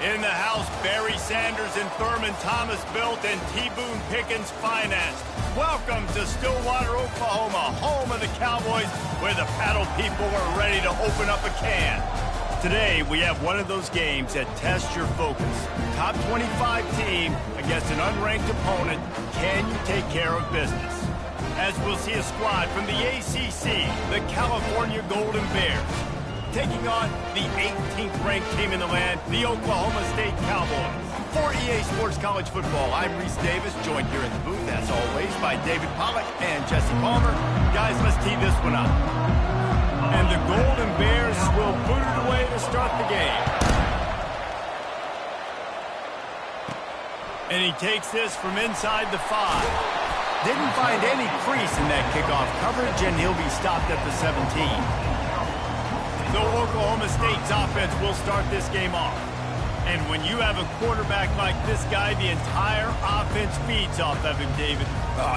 In the house, Barry Sanders and Thurman Thomas built and T. Boone Pickens financed. Welcome to Stillwater, Oklahoma, home of the Cowboys, where the paddle people are ready to open up a can. Today, we have one of those games that tests your focus. Top 25 team against an unranked opponent. Can you take care of business? As we'll see a squad from the ACC, the California Golden Bears, taking on the 18th ranked team in the land, the Oklahoma State Cowboys. For EA Sports College Football, I'm Reese Davis, joined here in the booth, as always, by David Pollack and Jesse Palmer. Guys, let's tee this one up. And the Golden Bears will boot it away to start the game. And he takes this from inside the 5. Didn't find any crease in that kickoff coverage, and he'll be stopped at the 17. So Oklahoma State's offense will start this game off. And when you have a quarterback like this guy, the entire offense feeds off of him, David.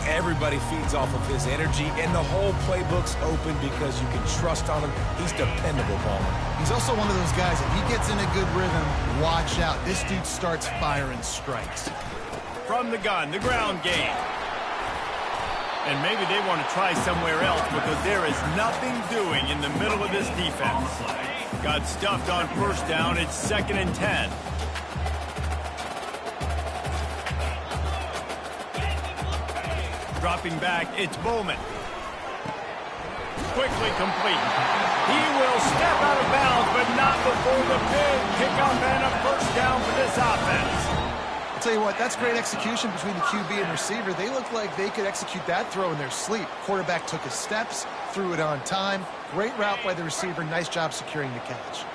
Everybody feeds off of his energy, and the whole playbook's open because you can trust on him. He's dependable, Palmer. He's also one of those guys, if he gets in a good rhythm, watch out. This dude starts firing strikes. From the gun, the ground game. And maybe they want to try somewhere else because there is nothing doing in the middle of this defense. Got stuffed on first down. It's 2nd and 10. Dropping back, it's Bowman. Quickly complete. He will step out of bounds, but not before the big pickup and a first down for this offense. Tell you what, that's great execution between the QB and receiver. They look like they could execute that throw in their sleep. Quarterback took his steps, threw it on time. Great route by the receiver. Nice job securing the catch.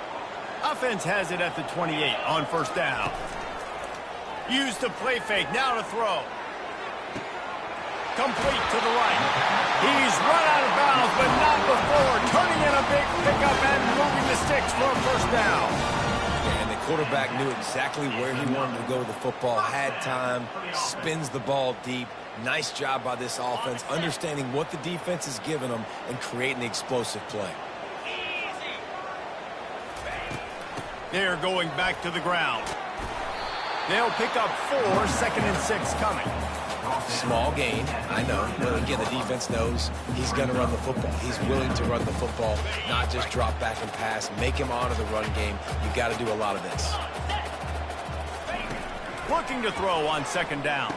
Offense has it at the 28 on first down. Use the play fake. Now to throw. Complete to the right. He's run out of bounds, but not before turning in a big pickup and moving the sticks for a first down. And the quarterback knew exactly where he wanted to go with the football, had time, spins the ball deep. Nice job by this offense, understanding what the defense is giving them and creating the explosive play. They're going back to the ground. They'll pick up 4, 2nd and 6 coming. Small gain, I know, but again, the defense knows he's going to run the football. He's willing to run the football, not just drop back and pass, make him honor the run game. You got to do a lot of this. Looking to throw on 2nd down.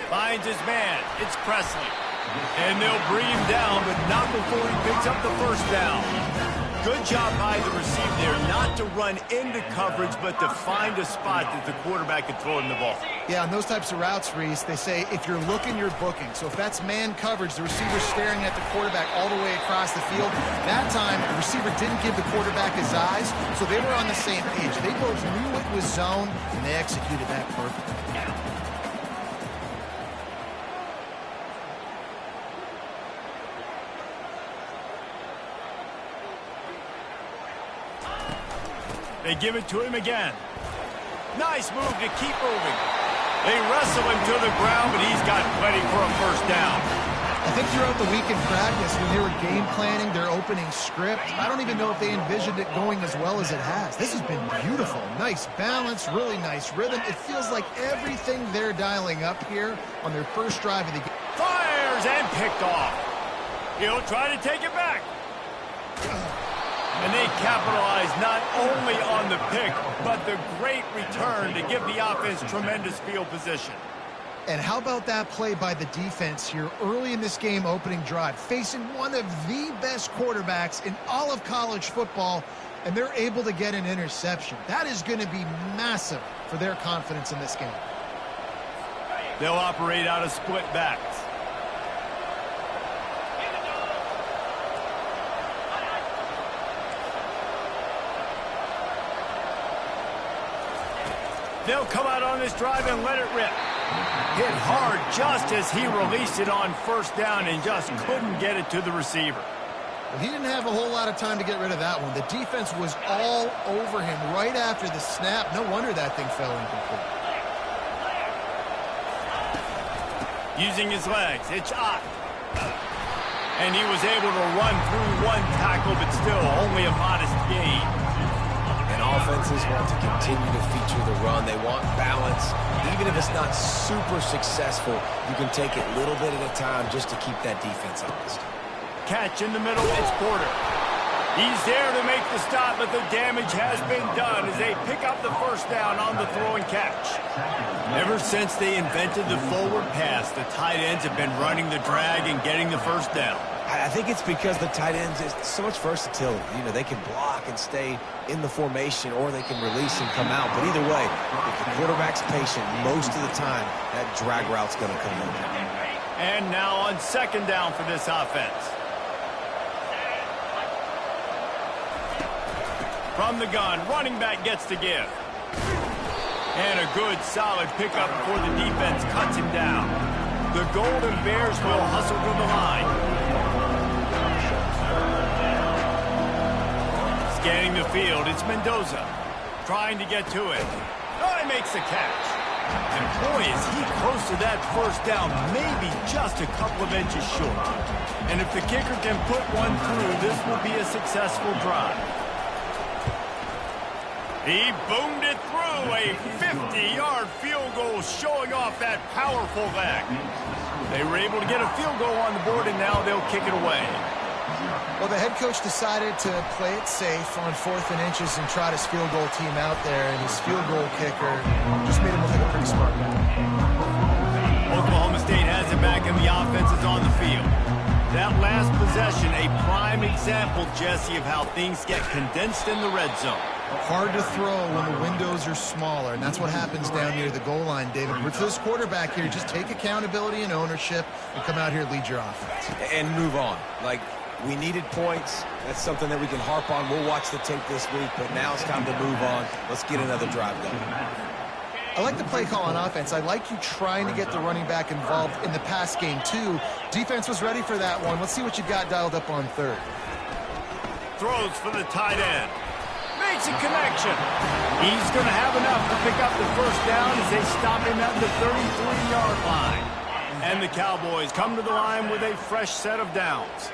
Finds his man. It's Presley. And they'll bring him down, but not before he picks up the first down. Good job by the receiver there not to run into coverage, but to find a spot that the quarterback could throw him the ball. Yeah, on those types of routes, Reese, they say if you're looking, you're booking. So if that's man coverage, the receiver's staring at the quarterback all the way across the field. That time, the receiver didn't give the quarterback his eyes, so they were on the same page. They both knew it was zone, and they executed that perfectly. They give it to him again. Nice move to keep moving. They wrestle him to the ground, but he's got plenty for a first down. I think throughout the week in practice, when they were game planning their opening script, I don't even know if they envisioned it going as well as it has. This has been beautiful. Nice balance, really nice rhythm. It feels like everything they're dialing up here on their first drive of the game. Fires and picked off. He'll try to take it back. And they capitalize not only on the pick, but the great return to give the offense tremendous field position. And how about that play by the defense here early in this game opening drive, facing one of the best quarterbacks in all of college football, and they're able to get an interception. That is going to be massive for their confidence in this game. They'll operate out of split backs. They'll come out on this drive and let it rip. Hit hard just as he released it on first down and just couldn't get it to the receiver. Well, he didn't have a whole lot of time to get rid of that one. The defense was all over him right after the snap. No wonder that thing fell incomplete. Using his legs, it's Ott. And he was able to run through one tackle, but still only a modest gain. And offense defenses want to continue to feature the run. They want balance. Even if it's not super successful, you can take it a little bit at a time just to keep that defense honest. Catch in the middle, it's Porter. He's there to make the stop, but the damage has been done as they pick up the first down on the throw and catch. Ever since they invented the forward pass, the tight ends have been running the drag and getting the first down. I think it's because the tight ends is so much versatility. You know, they can block and stay in the formation, or they can release and come out. But either way, if the quarterback's patient, most of the time, that drag route's going to come in. And now on second down for this offense. From the gun, running back gets to give. And a good, solid pickup before the defense cuts him down. The Golden Bears will hustle to the line. Scanning the field, it's Mendoza. Trying to get to it. Oh, he makes the catch. And boy, is he close to that first down, maybe just a couple of inches short. And if the kicker can put one through, this will be a successful drive. He boomed it through, a 50-yard field goal showing off that powerful leg. They were able to get a field goal on the board, and now they'll kick it away. Well, the head coach decided to play it safe on 4th and inches and trot his field goal team out there, and his field goal kicker just made him look like a pretty smart guy. Oklahoma State has it back, and the offense is on the field. That last possession, a prime example, Jesse, of how things get condensed in the red zone. Hard to throw when the windows are smaller, and that's what happens down near the goal line, David. But for this quarterback here, just take accountability and ownership and come out here and lead your offense. And move on. Like, we needed points. That's something that we can harp on. We'll watch the tape this week, but now it's time to move on. Let's get another drive going. I like the play call on offense. I like you trying to get the running back involved in the pass game, too. Defense was ready for that one. Let's see what you got dialed up on third. Throws for the tight end. Makes a connection. He's going to have enough to pick up the first down as they stop him at the 33-yard line. And the Cowboys come to the line with a fresh set of downs.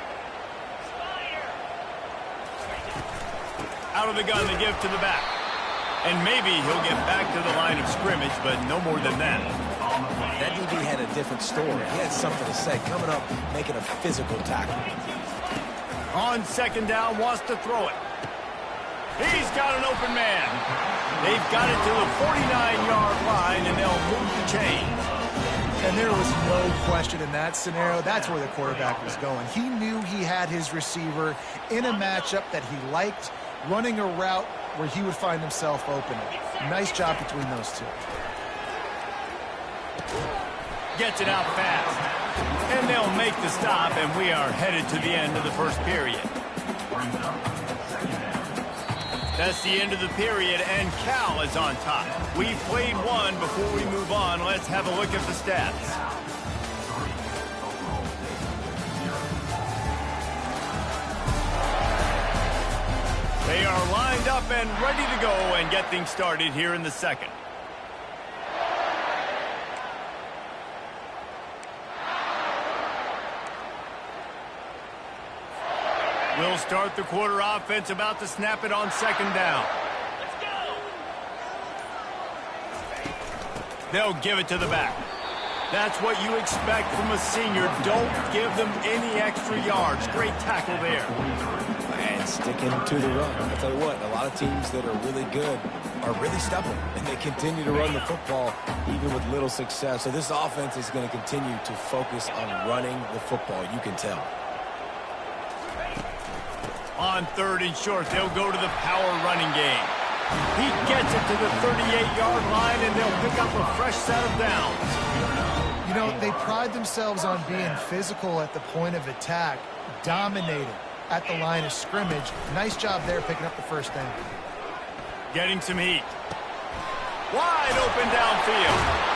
Out of the gun, they give to the back. And maybe he'll get back to the line of scrimmage, but no more than that. That DB had a different story. He had something to say, coming up, making a physical tackle. On second down, wants to throw it. He's got an open man. They've got it to the 49-yard line, and they'll move the chains. And there was no question in that scenario. That's where the quarterback was going. He knew he had his receiver in a matchup that he liked, running a route where he would find himself open. Nice job between those two. Gets it out fast. And they'll make the stop, and we are headed to the end of the first period. That's the end of the period, and Cal is on top. We've played one. Before we move on, let's have a look at the stats. They are lined up and ready to go and get things started here in the second. We'll start the quarter offense, about to snap it on second down. Let's go. They'll give it to the back. That's what you expect from a senior. Don't give them any extra yards. Great tackle there. And sticking to the run. I'll tell you what, a lot of teams that are really good are really stubborn, and they continue to run the football even with little success. So this offense is going to continue to focus on running the football. You can tell. On third and short, they'll go to the power running game. He gets it to the 38-yard line, and they'll pick up a fresh set of downs. You know, they pride themselves on being physical at the point of attack, dominating at the line of scrimmage. Nice job there picking up the first down. Getting some heat. Wide open downfield.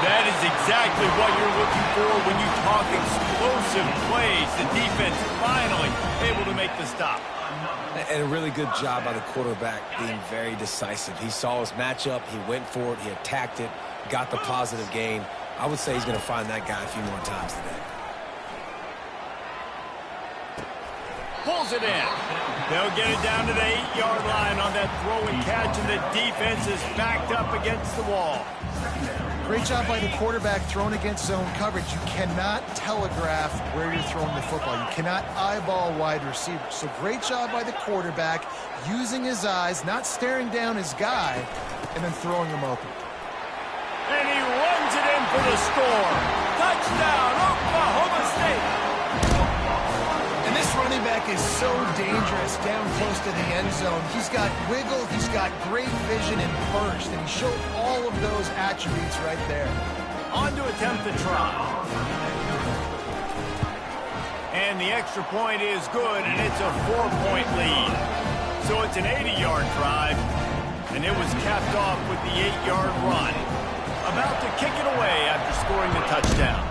That is exactly what you're looking for when you talk explosive plays. The defense finally able to make the stop. And a really good job by the quarterback being very decisive. He saw his matchup, he went for it, he attacked it, got the positive gain. I would say he's going to find that guy a few more times today. Pulls it in. They'll get it down to the 8-yard line on that throw and catch, and the defense is backed up against the wall. Great job by the quarterback thrown against zone coverage. You cannot telegraph where you're throwing the football. You cannot eyeball wide receivers. So great job by the quarterback using his eyes, not staring down his guy, and then throwing him open. And he runs it in for the score. Touchdown, Oklahoma State. And this running back is so dangerous down close to the end zone. He's got wiggle, he's got great vision and burst, and he showed all of those attributes right there. On to attempt the try. And the extra point is good, and it's a 4-point lead. So it's an 80-yard drive, and it was capped off with the 8-yard run. About to kick it away after scoring the touchdown.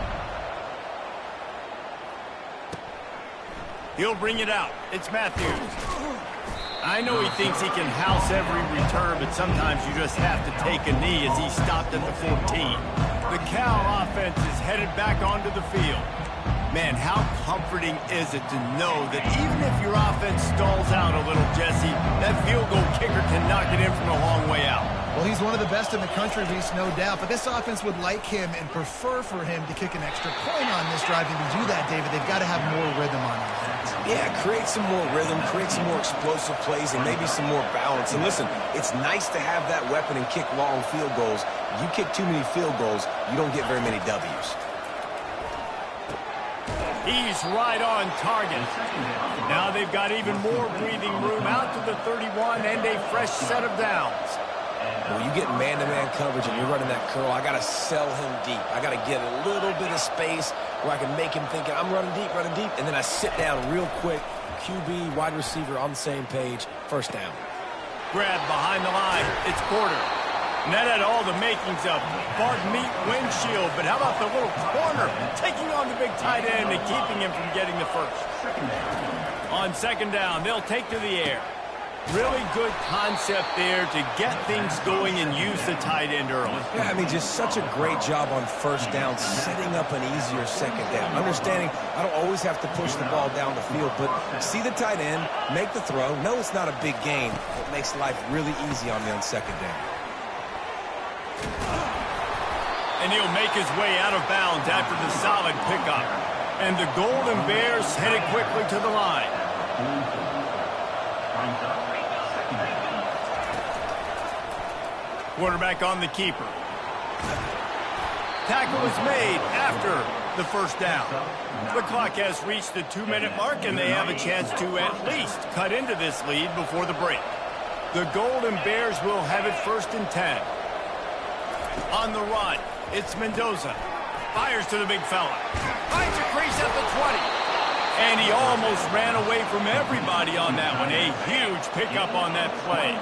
He'll bring it out. It's Matthews. I know he thinks he can house every return, but sometimes you just have to take a knee as he stopped at the 14. The Cal offense is headed back onto the field. Man, how comforting is it to know that even if your offense stalls out a little, Jesse, that field goal kicker can knock it in from a long way out. Well, he's one of the best in the country, Reese, no doubt. But this offense would like him and prefer for him to kick an extra point on this drive. And to do that, David, they've got to have more rhythm on offense. Yeah, create some more rhythm, create some more explosive plays, and maybe some more balance. And listen, it's nice to have that weapon and kick long field goals. You kick too many field goals, you don't get very many W's. He's right on target. Now they've got even more breathing room out to the 31 and a fresh set of downs. When you get man-to-man coverage and you're running that curl, I got to sell him deep. I got to get a little bit of space where I can make him think I'm running deep, and then I sit down real quick. QB, wide receiver on the same page. First down. Grab behind the line. It's Porter. And that had all the makings of Bart Meat windshield, but how about the little corner taking on the big tight end and keeping him from getting the first? On second down, they'll take to the air. Really good concept there to get things going and use the tight end early. Yeah, I mean, just such a great job on first down, setting up an easier second down. Understanding I don't always have to push the ball down the field, but see the tight end, make the throw. No, it's not a big gain. It makes life really easy on me on second down. And he'll make his way out of bounds after the solid pickup. And the Golden Bears headed quickly to the line. Quarterback on the keeper. Tackle is made after the first down. The clock has reached the 2-minute mark, and they have a chance to at least cut into this lead before the break. The Golden Bears will have it 1st and 10. On the run, it's Mendoza. Fires to the big fella. Finds a crease at the 20. And he almost ran away from everybody on that one. A huge pickup on that play.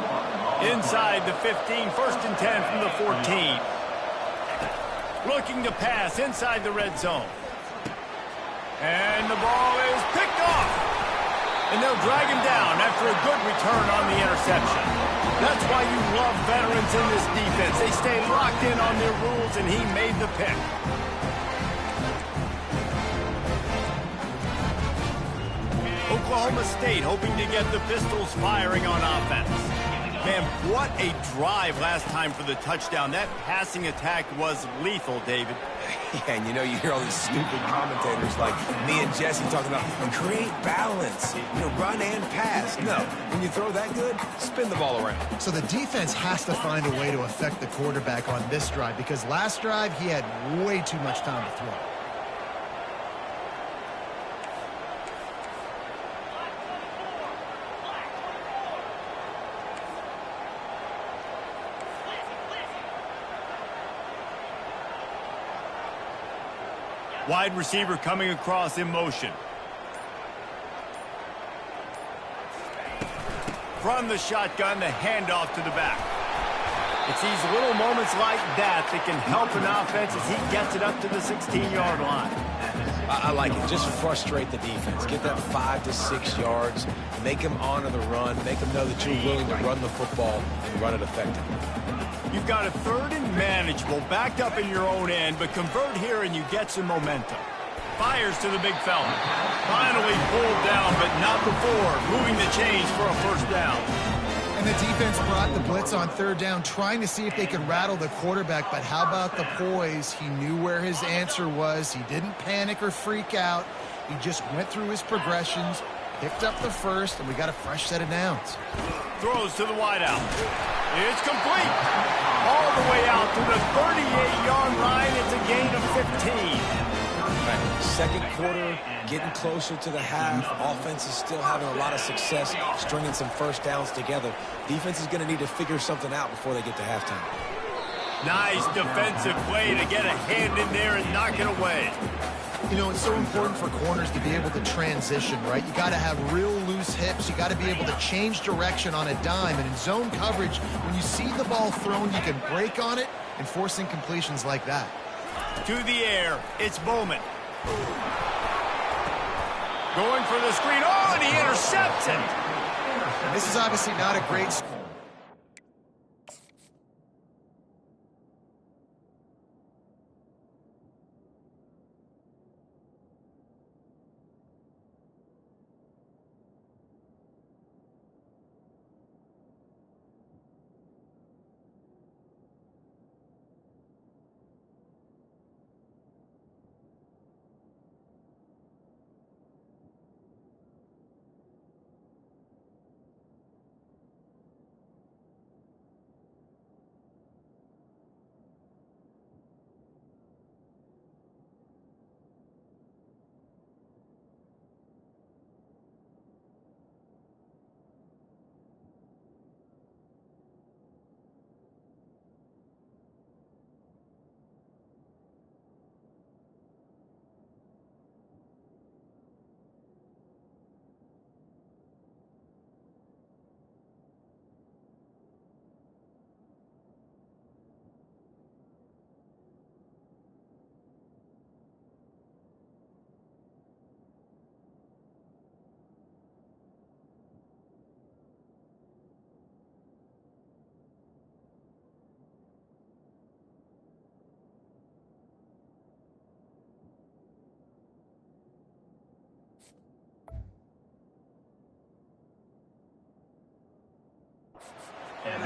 Inside the 15, 1st and 10 from the 14. Looking to pass inside the red zone. And the ball is picked off. And they'll drag him down after a good return on the interception. That's why you love veterans in this defense. They stay locked in on their rules, and he made the pick. Oklahoma State hoping to get the Pistols firing on offense. Man, what a drive last time for the touchdown. That passing attack was lethal, David. Yeah, and you know, you hear all these stupid commentators like me and Jesse talking about create balance, run and pass. No, when you throw that good, spin the ball around. So the defense has to find a way to affect the quarterback on this drive, because last drive he had way too much time to throw. Wide receiver coming across in motion. From the shotgun, the handoff to the back. It's these little moments like that that can help an offense as he gets it up to the 16-yard line. I like it. Just frustrate the defense. Get that 5 to 6 yards. Make them honor the run. Make them know that you're willing to run the football and run it effectively. You've got a 3rd and manageable, backed up in your own end, but convert here and you get some momentum. Fires to the big fella. Finally pulled down, but not before moving the chains for a first down. And the defense brought the blitz on third down, trying to see if they could rattle the quarterback. But how about the poise? He knew where his answer was. He didn't panic or freak out. He just went through his progressions, picked up the first, and we got a fresh set of downs. Throws to the wideout. It's complete. All the way out to the 38-yard line. It's a gain of 15. Right. Second quarter, getting closer to the half. Offense is still having a lot of success stringing some first downs together. Defense is going to need to figure something out before they get to halftime. Nice defensive play to get a hand in there and knock it away. You know, it's so important for corners to be able to transition, right? You got to have real loose hips. You got to be able to change direction on a dime. And in zone coverage, when you see the ball thrown, you can break on it and force incompletions like that. To the air, it's Bowman. Going for the screen. Oh, and he intercepts it. And this is obviously not a great...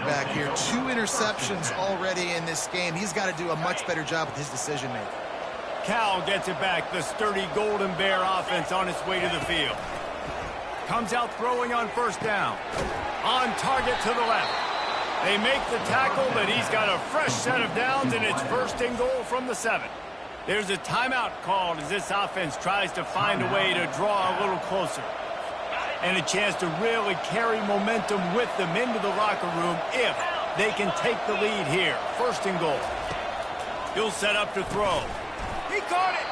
Back here, 2 interceptions already in this game. He's got to do a much better job with his decision-making. Cal gets it back. The sturdy Golden Bear offense on its way to the field. Comes out throwing on first down. On target to the left. They make the tackle, but he's got a fresh set of downs, and it's first and goal from the 7. There's a timeout called as this offense tries to find a way to draw a little closer. And a chance to really carry momentum with them into the locker room if they can take the lead here. First and goal. He'll set up to throw. He caught it.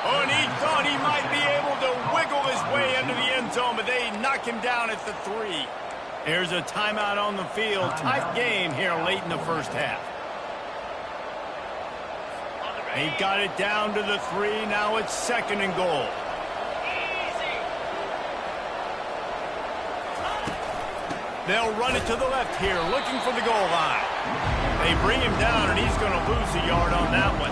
Oh, and he thought he might be able to wiggle his way into the end zone, but they knock him down at the 3. There's a timeout on the field. Tight game here late in the first half. He got it down to the 3. Now it's second and goal. They'll run it to the left here, looking for the goal line. They bring him down, and he's going to lose a yard on that one.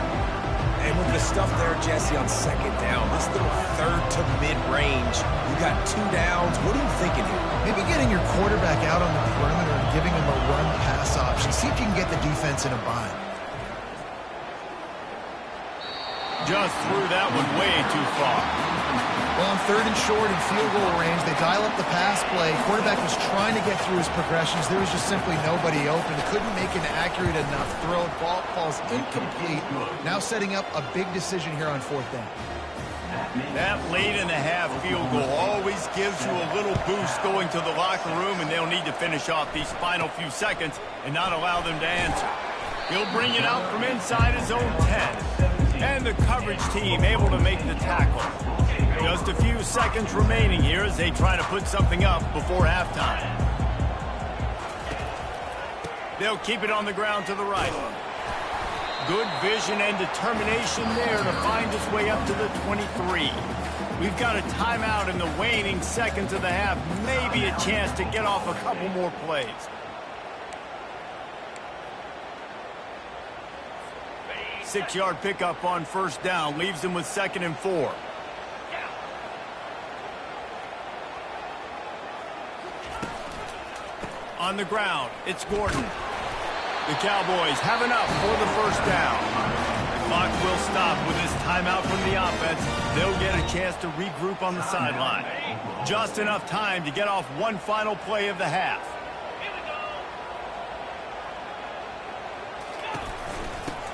And with the stuff there, Jesse, on second down, this little third to mid-range, you got 2 downs. What are you thinking here? Maybe getting your quarterback out on the perimeter and giving him a run-pass option. See if you can get the defense in a bind. Just threw that one way too far. Well, on third and short and field goal range, they dial up the pass play. Quarterback was trying to get through his progressions. There was just simply nobody open. He couldn't make an accurate enough throw. Ball falls incomplete. Now setting up a big decision here on fourth down. That late in the half field goal always gives you a little boost going to the locker room, and they'll need to finish off these final few seconds and not allow them to answer. He'll bring it out from inside his own 10. And the coverage team able to make the tackle. Just a few seconds remaining here as they try to put something up before halftime. They'll keep it on the ground to the right. Good vision and determination there to find his way up to the 23. We've got a timeout in the waning seconds of the half. Maybe a chance to get off a couple more plays. Six-yard pickup on first down leaves them with 2nd and 4. On the ground, it's Gordon. The Cowboys have enough for the first down. The clock will stop with this timeout from the offense. They'll get a chance to regroup on the sideline. Just enough time to get off one final play of the half.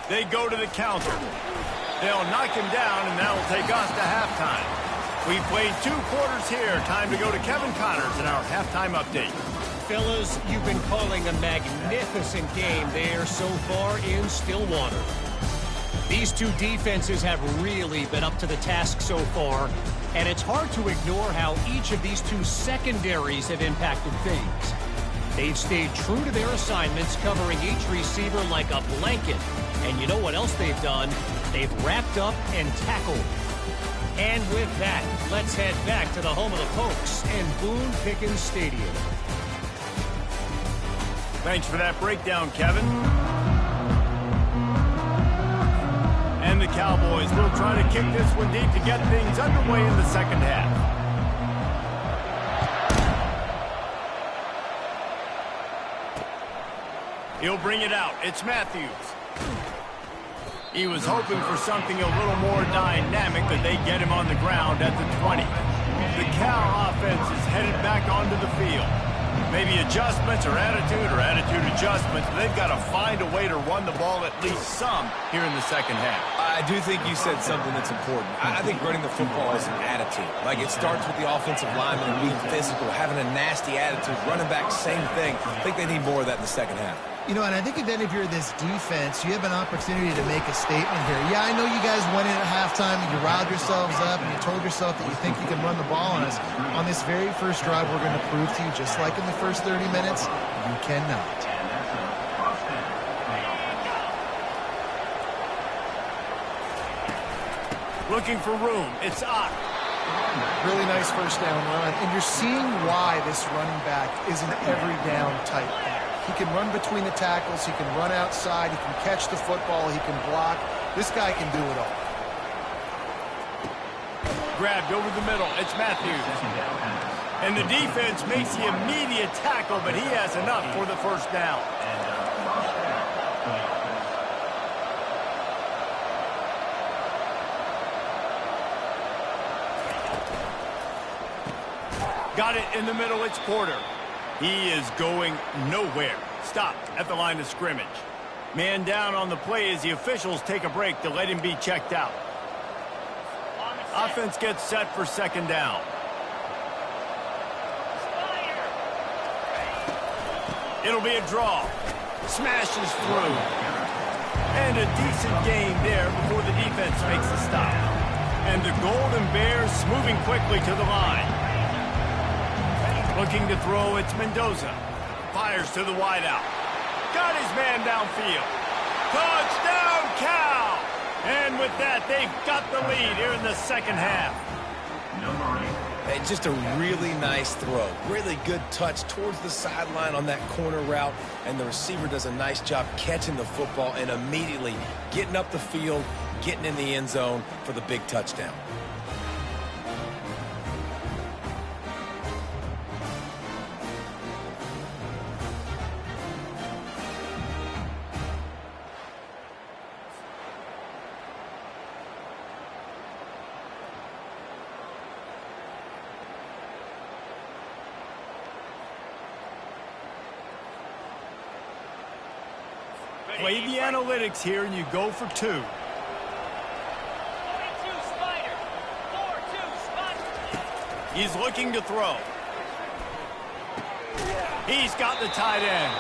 They go to the counter. They'll knock him down, and that'll take us to halftime. We've played 2 quarters here. Time to go to Kevin Connors in our halftime update. Fellas, you've been calling a magnificent game there so far in Stillwater. These two defenses have really been up to the task so far, and it's hard to ignore how each of these two secondaries have impacted things. They've stayed true to their assignments, covering each receiver like a blanket. And you know what else they've done? They've wrapped up and tackled. And with that, let's head back to the home of the Pokes and Boone Pickens Stadium. Thanks for that breakdown, Kevin. And the Cowboys will try to kick this one deep to get things underway in the second half. He'll bring it out. It's Matthews. He was hoping for something a little more dynamic, but they get him on the ground at the 20. The Cal offense is headed back onto the field. Maybe adjustments or attitude adjustments, but they've got to find a way to run the ball at least some here in the second half. I do think you said something that's important. I think running the football is an attitude. Like, it starts with the offensive lineman and being physical, having a nasty attitude. Running back, same thing. I think they need more of that in the second half. You know, and I think then if you're this defense, you have an opportunity to make a statement here. Yeah, I know you guys went in at halftime and you riled yourselves up and you told yourself that you think you can run the ball on us. On this very first drive, we're going to prove to you, just like in the first 30 minutes, you cannot. Looking for room. It's Ott. Really nice first down run. And you're seeing why this running back is an every down type back. He can run between the tackles. He can run outside. He can catch the football. He can block. This guy can do it all. Grabbed over the middle. It's Matthews. And the defense makes the immediate tackle, but he has enough for the first down. Got it in the middle. It's Porter. He is going nowhere. Stopped at the line of scrimmage. Man down on the play as the officials take a break to let him be checked out. Offense gets set for second down. It'll be a draw. Smashes through. And a decent gain there before the defense makes the stop. And the Golden Bears moving quickly to the line. Looking to throw, it's Mendoza. Fires to the wideout. Got his man downfield. Touchdown, Cal! And with that, they've got the lead here in the second half. And just a really nice throw. Really good touch towards the sideline on that corner route. And the receiver does a nice job catching the football and immediately getting up the field, getting in the end zone for the big touchdown. Play the analytics here, and you go for 2. He's looking to throw. He's got the tight end,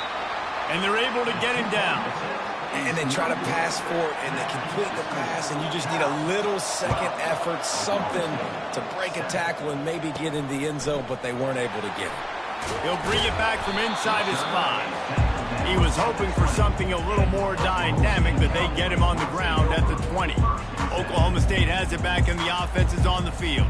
and they're able to get him down. And they try to pass for it, and they complete the pass, and you just need a little second effort, something to break a tackle and maybe get in the end zone, but they weren't able to get it. He'll bring it back from inside his 5. He was hoping for something a little more dynamic, but they get him on the ground at the 20. Oklahoma State has it back, and the offense is on the field.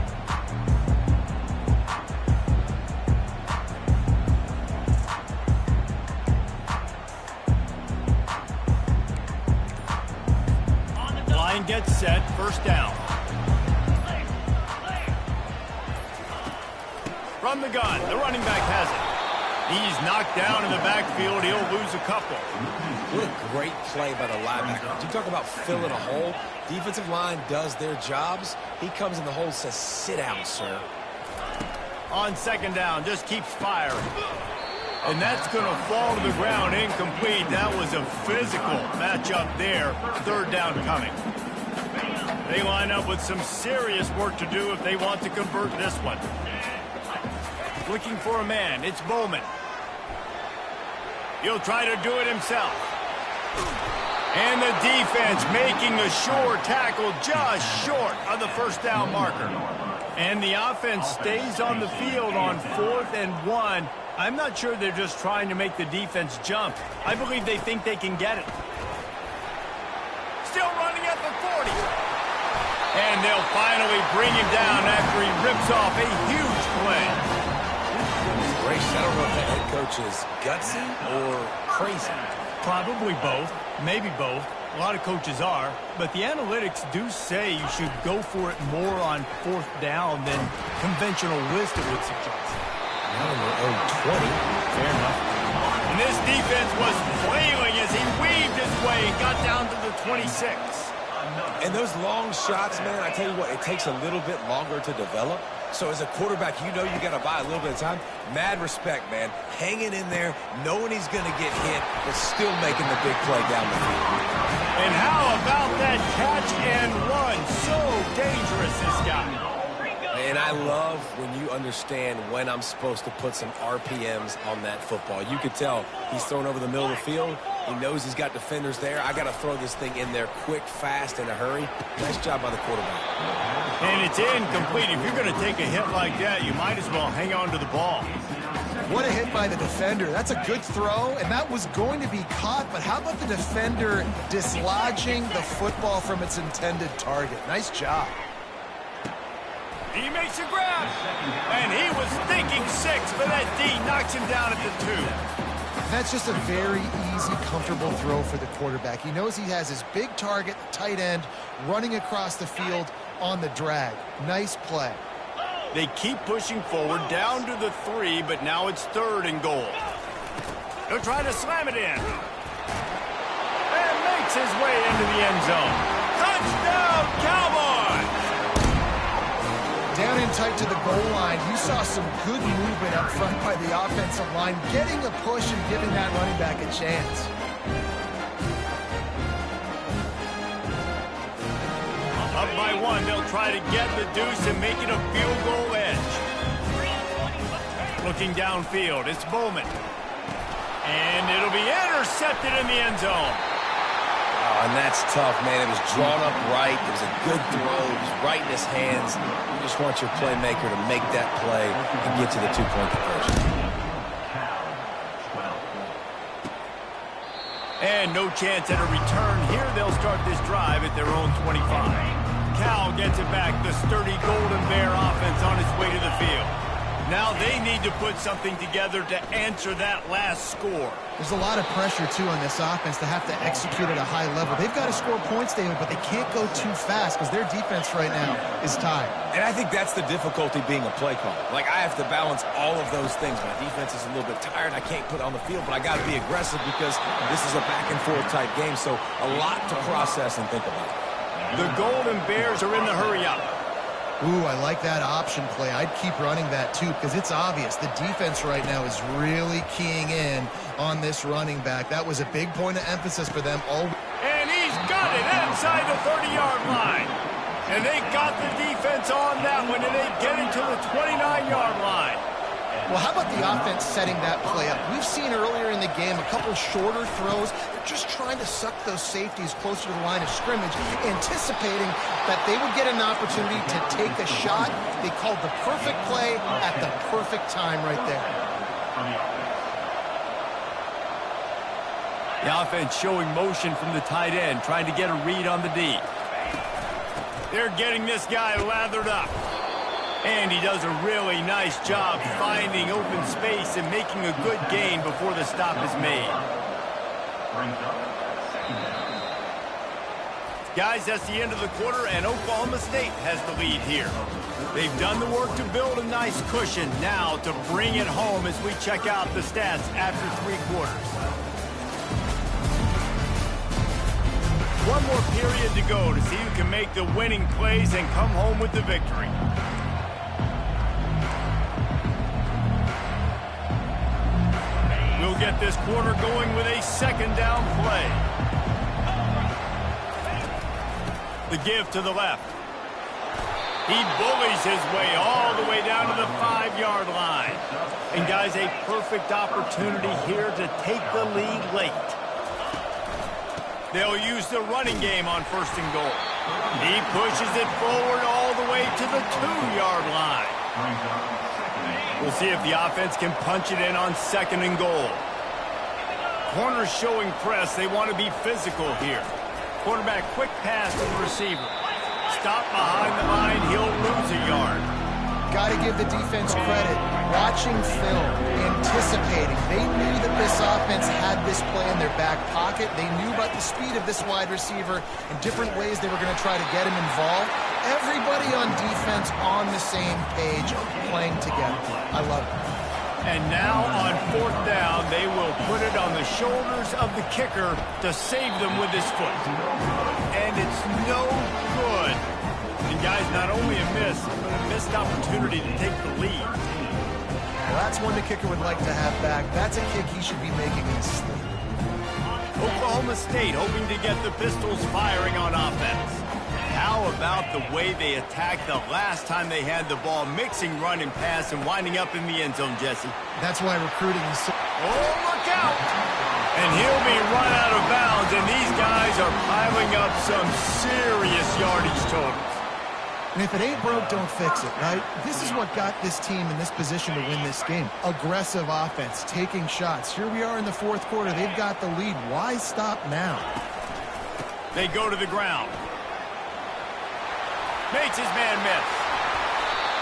Line gets set, first down. From the gun, the running back has it. He's knocked down in the backfield. He'll lose a couple. What a great play by the linebacker. You talk about filling a hole. Defensive line does their jobs. He comes in the hole and says, sit down, sir. On second down, just keeps firing. And that's going to fall to the ground incomplete. That was a physical matchup there. Third down coming. They line up with some serious work to do if they want to convert this one. Looking for a man. It's Bowman. He'll try to do it himself. And the defense making a sure tackle just short of the first down marker. And the offense stays on the field on 4th and 1. I'm not sure they're just trying to make the defense jump. I believe they think they can get it. Still running at the 40. And they'll finally bring him down after he rips off a huge play. Grace, I don't know if the head coach is gutsy or crazy. Probably both. Maybe both. A lot of coaches are. But the analytics do say you should go for it more on 4th down than conventional wisdom would suggest. Now in their own 20. Fair enough. And this defense was flailing as he weaved his way and got down to the 26. And those long shots, man, I tell you what, it takes a little bit longer to develop. So as a quarterback, you know you got to buy a little bit of time. Mad respect, man. Hanging in there, knowing he's going to get hit, but still making the big play down the field. And how about that catch and run? So dangerous, this guy. And I love when you understand when I'm supposed to put some RPMs on that football. You could tell he's thrown over the middle of the field. He knows he's got defenders there. I got to throw this thing in there quick, fast, in a hurry. Nice job by the quarterback. And it's incomplete. If you're going to take a hit like that, you might as well hang on to the ball. What a hit by the defender. That's a good throw, and that was going to be caught. But how about the defender dislodging the football from its intended target? Nice job. He makes a grab, and he was thinking 6, but that D knocks him down at the 2. That's just a very easy, comfortable throw for the quarterback. He knows he has his big target, tight end, running across the field on the drag. Nice play. They keep pushing forward down to the 3, but now it's 3rd and goal. They'll try to slam it in. And makes his way into the end zone. Touchdown, Cowboys! Down in tight to the goal line, you saw some good movement up front by the offensive line, getting a push and giving that running back a chance. Up by 1, they'll try to get the deuce and make it a field goal edge. Looking downfield, it's Bowman. And it'll be intercepted in the end zone. Oh, and that's tough, man. It was drawn up right. It was a good throw. It was right in his hands. You just want your playmaker to make that play and get to the 2-point conversion. And no chance at a return here. They'll start this drive at their own 25. Cal gets it back. The sturdy Golden Bear offense on its way to the field. Now they need to put something together to answer that last score. There's a lot of pressure, too, on this offense to have to execute at a high level. They've got to score points, David, but they can't go too fast because their defense right now is tired. And I think that's the difficulty being a play caller. Like, I have to balance all of those things. My defense is a little bit tired. I can't put it on the field, but I got to be aggressive because this is a back-and-forth type game, so a lot to process and think about. The Golden Bears are in the hurry-up. Ooh, I like that option play. I'd keep running that, too, because it's obvious. The defense right now is really keying in on this running back. That was a big point of emphasis for them all. And he's got it inside the 30-yard line. And they got the defense on that one, and they get it to the 29-yard line. Well, how about the offense setting that play up? We've seen earlier in the game a couple shorter throws. They're just trying to suck those safeties closer to the line of scrimmage, anticipating that they would get an opportunity to take a shot. They called the perfect play at the perfect time right there. The offense showing motion from the tight end, trying to get a read on the D. They're getting this guy lathered up. And he does a really nice job finding open space and making a good gain before the stop is made. Guys, that's the end of the quarter, and Oklahoma State has the lead here. They've done the work to build a nice cushion. Now to bring it home as we check out the stats after 3 quarters. One more period to go to see who can make the winning plays and come home with the victory. We'll get this quarter going with a second down play. The give to the left. He bullies his way all the way down to the 5-yard line. And guys, a perfect opportunity here to take the lead late. They'll use the running game on 1st and goal. He pushes it forward all the way to the 2-yard line. We'll see if the offense can punch it in on 2nd and goal. Corners showing press. They want to be physical here. Quarterback, quick pass to the receiver. Stop behind the line. He'll lose a yard. Got to give the defense credit. Watching film, anticipating. They knew that this offense had this play in their back pocket. They knew about the speed of this wide receiver and different ways they were going to try to get him involved. Everybody on defense on the same page, playing together. I love it. And now on 4th down, they will put it on the shoulders of the kicker to save them with his foot. And it's no good. And guys, not only a miss, but a missed opportunity to take the lead. Well, that's one the kicker would like to have back. That's a kick he should be making in his sleep. Oklahoma State hoping to get the Pistols firing on offense. How about the way they attacked the last time they had the ball, mixing run and pass and winding up in the end zone, Jesse? That's why recruiting is so... Oh, look out! And he'll be run out of bounds, and these guys are piling up some serious yardage totals. And if it ain't broke, don't fix it, right? This is what got this team in this position to win this game. Aggressive offense, taking shots. Here we are in the 4th quarter. They've got the lead. Why stop now? They go to the ground. Makes his man miss.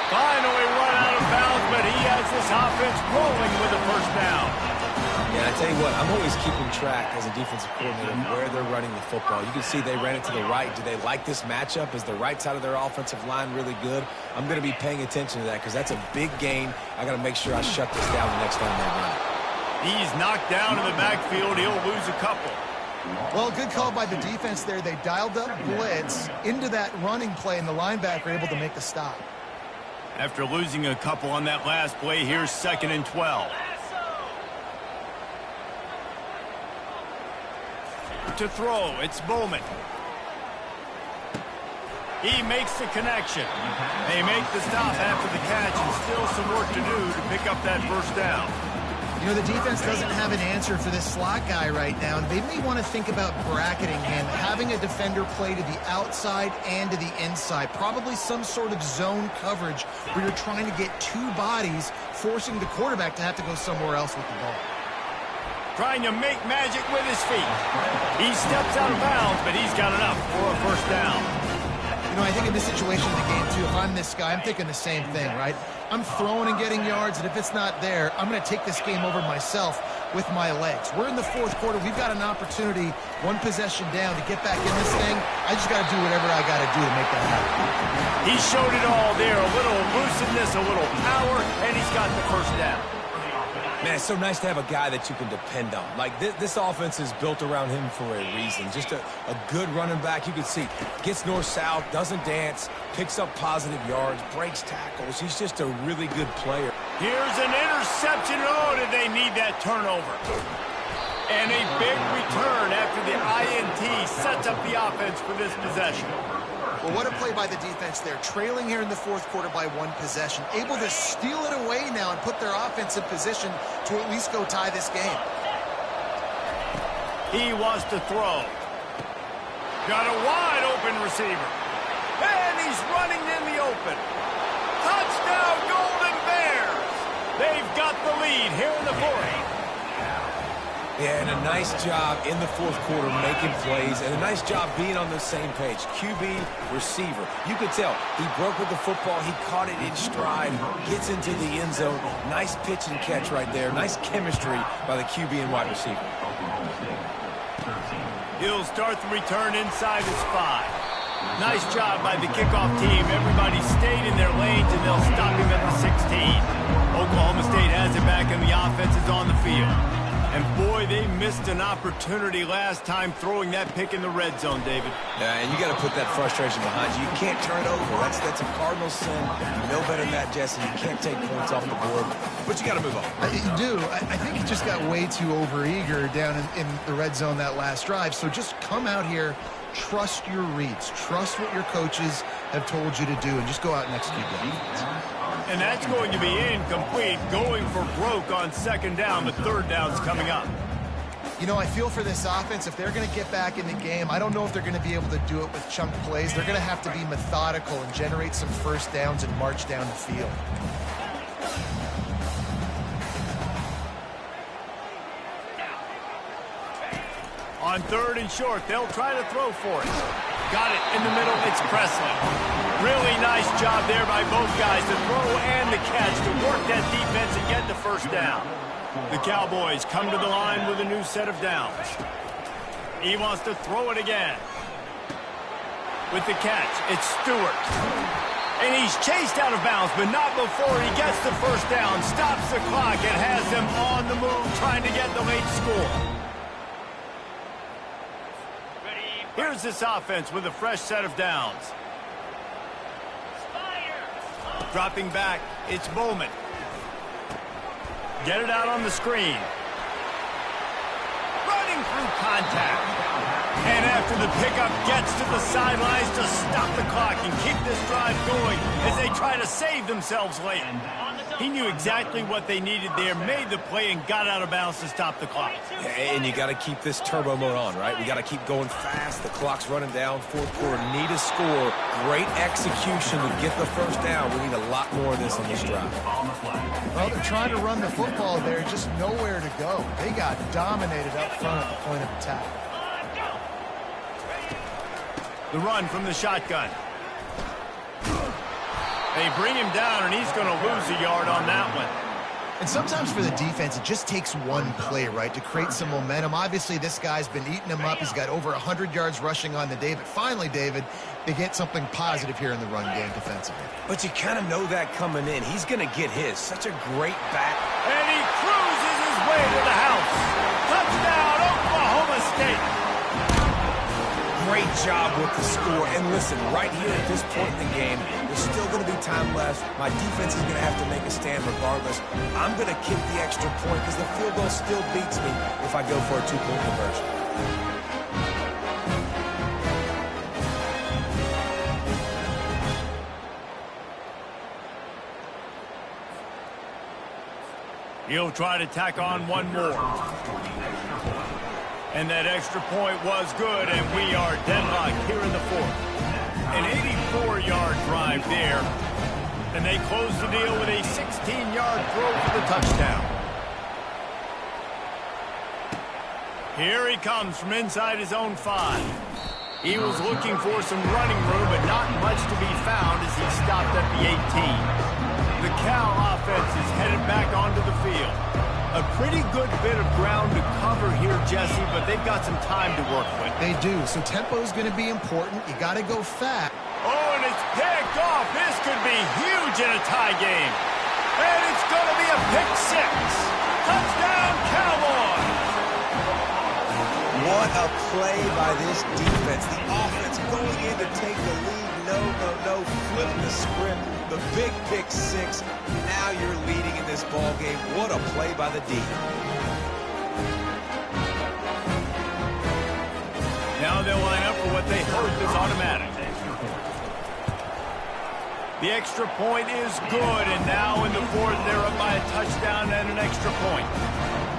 Finally run out of bounds, but he has this offense rolling with a 1st down. Yeah, I tell you what, I'm always keeping track as a defensive coordinator of where they're running the football. You can see they ran it to the right. Do they like this matchup? Is the right side of their offensive line really good? I'm going to be paying attention to that because that's a big gain. I got to make sure I shut this down the next time they run it. He's knocked down in the backfield. He'll lose a couple. Well, good call by the defense there. They dialed up blitz into that running play, and the linebacker able to make the stop. After losing a couple on that last play, here's 2nd and 12. To throw, it's Bowman. He makes the connection. They make the stop after the catch, and still some work to do to pick up that 1st down. You know, the defense doesn't have an answer for this slot guy right now, and they may want to think about bracketing him, having a defender play to the outside and to the inside. Probably some sort of zone coverage where you're trying to get 2 bodies, forcing the quarterback to have to go somewhere else with the ball. Trying to make magic with his feet. He steps out of bounds, but he's got enough for a 1st down. You know, I think in this situation of the game, too, if I'm this guy, I'm thinking the same thing, right? I'm throwing and getting yards, and if it's not there, I'm going to take this game over myself with my legs. We're in the 4th quarter. We've got an opportunity, 1 possession down, to get back in this thing. I just got to do whatever I got to do to make that happen. He showed it all there. A little elusiveness, a little power, and he's got the 1st down. Man, it's so nice to have a guy that you can depend on. Like, this offense is built around him for a reason. Just a good running back. You can see, gets north-south, doesn't dance, picks up positive yards, breaks tackles. He's just a really good player. Here's an interception. Oh, did they need that turnover? And a big return after the INT sets up the offense for this possession. Well, what a play by the defense there. Trailing here in the 4th quarter by 1 possession. Able to steal it away now and put their offense in position to at least go tie this game. He wants to throw. Got a wide open receiver. And he's running in the open. Touchdown, Golden Bears. They've got the lead here in the 4th. Yeah, and a nice job in the 4th quarter making plays, and a nice job being on the same page. QB, receiver. You could tell he broke with the football. He caught it in stride, gets into the end zone. Nice pitch and catch right there. Nice chemistry by the QB and wide receiver. He'll start the return inside his 5. Nice job by the kickoff team. Everybody stayed in their lanes, and they'll stop him at the 16. Oklahoma State has it back, and the offense is on the field. And boy, they missed an opportunity last time throwing that pick in the red zone, David. Yeah, and you got to put that frustration behind you. You can't turn it over. That's a Cardinal sin. You know better than that, Jesse. You can't take points off the board, but you got to move on. You do. I think he just got way too overeager down in the red zone that last drive. So just come out here, trust your reads, trust what your coaches have told you to do, and just go out and execute that. And that's going to be incomplete, going for broke on second down. The third down's coming up. You know, I feel for this offense, if they're going to get back in the game, I don't know if they're going to be able to do it with chunk plays. They're going to have to be methodical and generate some first downs and march down the field. On 3rd and short, they'll try to throw for it. Got it in the middle. It's Presley. Really nice job there by both guys to throw and the catch to work that defense and get the first down. The Cowboys come to the line with a new set of downs. He wants to throw it again. With the catch, it's Stewart. And he's chased out of bounds, but not before he gets the first down, stops the clock, and has them on the move trying to get the late score. Here's this offense with a fresh set of downs. Dropping back, it's Bowman. Get it out on the screen. Running through contact. And after the pickup gets to the sidelines to stop the clock and keep this drive going as they try to save themselves late. He knew exactly what they needed there, made the play, and got out of bounds to stop the clock. And you got to keep this turbo mode on, right? We got to keep going fast. The clock's running down. Fourth quarter, need a score. Great execution to get the first down. We need a lot more of this on this drive. Well, they're trying to run the football there, just nowhere to go. They got dominated up front at the point of attack. The run from the shotgun. They bring him down, and he's going to lose a yard on that one. And sometimes for the defense, it just takes one play, right, to create some momentum. Obviously, this guy's been eating him up. He's got over 100 yards rushing on the day. But finally, David, they get something positive here in the run game defensively. But you kind of know that coming in. He's going to get his. Such a great back. And he cruises his way to the house. Touchdown, Oklahoma State. Great job with the score. And listen, right here at this point in the game, there's still going to be time left. My defense is going to have to make a stand regardless. I'm going to kick the extra point because the field goal still beats me if I go for a two-point conversion. He'll try to tack on one more. And that extra point was good, and we are deadlocked here in the fourth. An 84-yard drive there. And they close the deal with a 16-yard throw for the touchdown. Here he comes from inside his own 5. He was looking for some running room, but not much to be found as he stopped at the 18. The Cal offense is headed back onto the field. A pretty good bit of ground to cover here, Jesse, but they've got some time to work with. They do, so tempo is going to be important. You got to go fast. Oh, and it's picked off. This could be huge in a tie game. And it's going to be a pick 6. Touchdown, Cowboys! What a play by this defense. The offense going in to take the lead. No, flip the script. The big pick 6. Now you're leading in this ball game. What a play by the D. Now they'll line up for what they hope is automatic. The extra point is good, and now in the fourth, they're up by a touchdown and an extra point.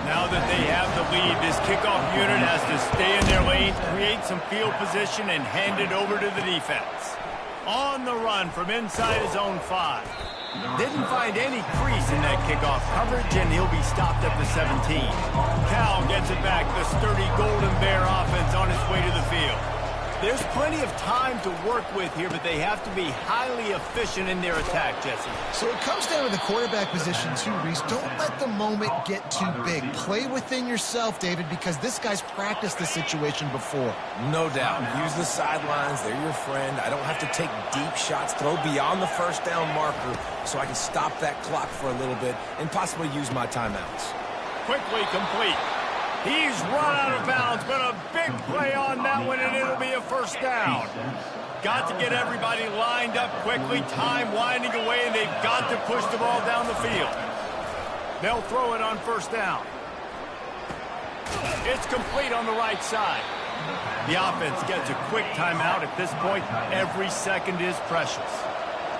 Now that they have the lead, this kickoff unit has to stay in their lane, create some field position, and hand it over to the defense. On the run from inside his own 5. Didn't find any crease in that kickoff coverage, and he'll be stopped at the 17. Cal gets it back, the sturdy Golden Bear offense on its way to the field. There's plenty of time to work with here, but they have to be highly efficient in their attack, Jesse. So it comes down to the quarterback position too, Reese. Don't let the moment get too big. Play within yourself, David, because this guy's practiced the situation before. No doubt. Use the sidelines. They're your friend. I don't have to take deep shots, throw beyond the first down marker so I can stop that clock for a little bit and possibly use my timeouts. Quickly complete. He's run out of bounds, but a big play on that one, and it'll be a first down. Got to get everybody lined up quickly. Time winding away, and they've got to push the ball down the field. They'll throw it on first down. It's complete on the right side. The offense gets a quick timeout. At this point, every second is precious.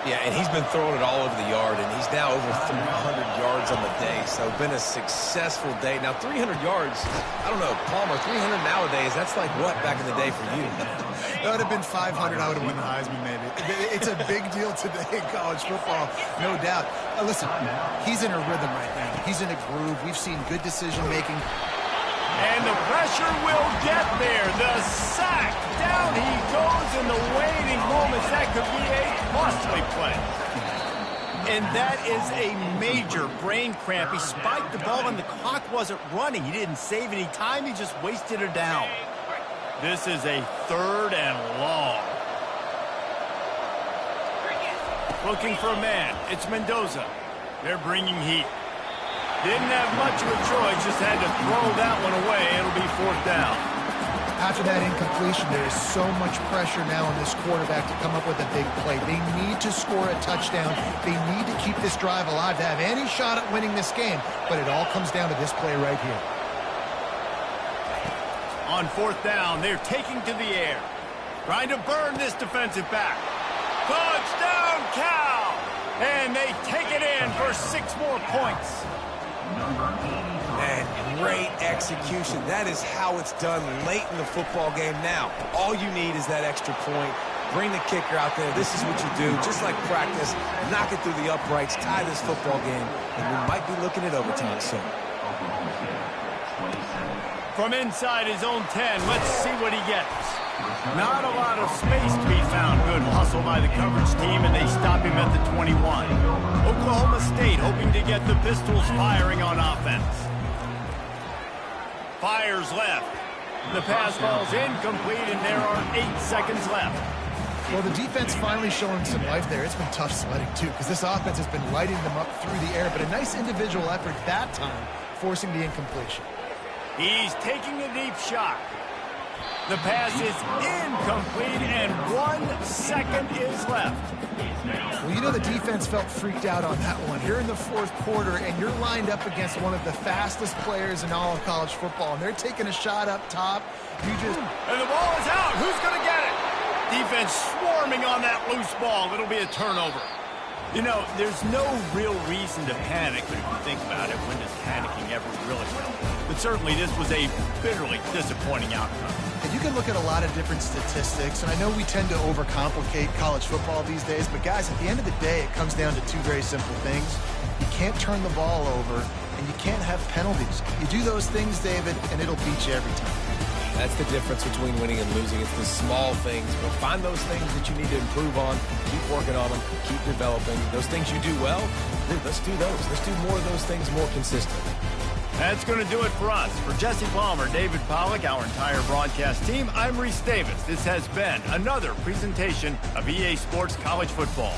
Yeah, and he's been throwing it all over the yard, and he's now over 300 yards on the day, so been a successful day. Now, 300 yards, I don't know, Palmer, 300 nowadays, that's like what back in the day for you? That would have been 500. I would have won the Heisman, maybe. It's a big deal today in college football, no doubt. Listen, he's in a rhythm right now. He's in a groove. We've seen good decision-making. And the pressure will get there. The sack. Down he goes in the waning moments. That could be a costly play. And that is a major brain cramp. He spiked the ball and the clock wasn't running. He didn't save any time. He just wasted it down. This is a 3rd and long. Looking for a man. It's Mendoza. They're bringing heat. Didn't have much of a choice, just had to throw that one away. It'll be 4th down. After that incompletion, there is so much pressure now on this quarterback to come up with a big play. They need to score a touchdown. They need to keep this drive alive to have any shot at winning this game. But it all comes down to this play right here. On 4th down, they're taking to the air. Trying to burn this defensive back. Touchdown, Cal! And they take it in for 6 more points. And great execution. That is how it's done late in the football game now. All you need is that extra point. Bring the kicker out there. This is what you do. Just like practice, knock it through the uprights, tie this football game, and we might be looking at overtime soon. From inside his own 10, let's see what he gets. Not a lot of space to be found. Good hustle by the coverage team, and they stop him at the 21. Oklahoma State hoping to get the Pistols firing on offense. Fires left. The pass ball's incomplete, and there are 8 seconds left. Well, the defense finally showing some life there. It's been tough sledding, too, because this offense has been lighting them up through the air, but a nice individual effort that time, forcing the incompletion. He's taking a deep shot. The pass is incomplete, and 1 second is left. Well, you know the defense felt freaked out on that one. You're in the 4th quarter, and you're lined up against one of the fastest players in all of college football, and they're taking a shot up top. And the ball is out. Who's going to get it? Defense swarming on that loose ball. It'll be a turnover. You know, there's no real reason to panic, but if you think about it, when does panicking ever really help? But certainly this was a bitterly disappointing outcome. And you can look at a lot of different statistics, and I know we tend to overcomplicate college football these days, but guys, at the end of the day, it comes down to 2 very simple things. You can't turn the ball over, and you can't have penalties. You do those things, David, and it'll beat you every time. That's the difference between winning and losing. It's the small things, but find those things that you need to improve on, keep working on them, keep developing. Those things you do well, let's do those. Let's do more of those things more consistently. That's going to do it for us. For Jesse Palmer, David Pollack, our entire broadcast team, I'm Reese Davis. This has been another presentation of EA Sports College Football.